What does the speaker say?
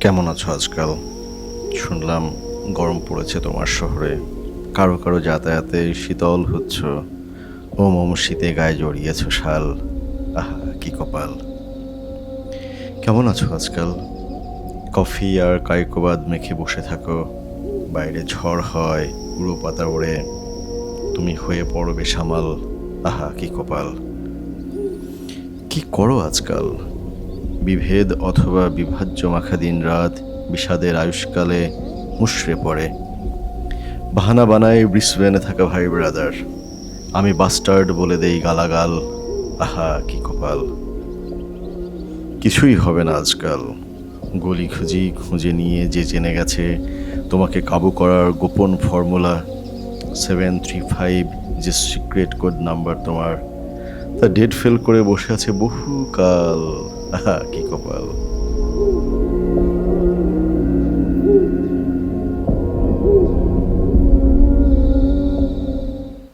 কেমন আছো আজকাল? শুনলাম গরম পড়েছে তোমার শহরে। কারো কারো যাতায়াতে শীতল হচ্ছ। ও মোমো শীতে গায়ে জড়িয়েছ শাল। আহা কি কপাল! কেমন আছো আজকাল? কফি আর কাইকোবাদ মেখে বসে থাকো। বাইরে ঝড় হয়, উড়ো পাতা ওড়ে। তুমি হয়ে পড়ো বেসামাল। আহা কি কপাল! কি করো আজকাল? বিভেদ অথবা বিভাজ্য মাখা দিন রাত বিষাদের আয়ুষ্কালে মুষড়ে পড়ে। বাহানা বানায় ব্রিসবেনে থাকা ভাই ব্রাদার। আমি বাস্টার্ড বলে দেই গালাগাল। আহা কি কপাল! কিছুই হবে না আজকাল। গলি খুঁজি খুঁজে নিয়ে যে জেনে গেছে তোমাকে কাবু করার গোপন ফর্মুলা 735 যে সিক্রেট কোড নাম্বার তোমার, তা ডেট ফেল করে বসে আছে বহুকাল। আহা কি কপাল!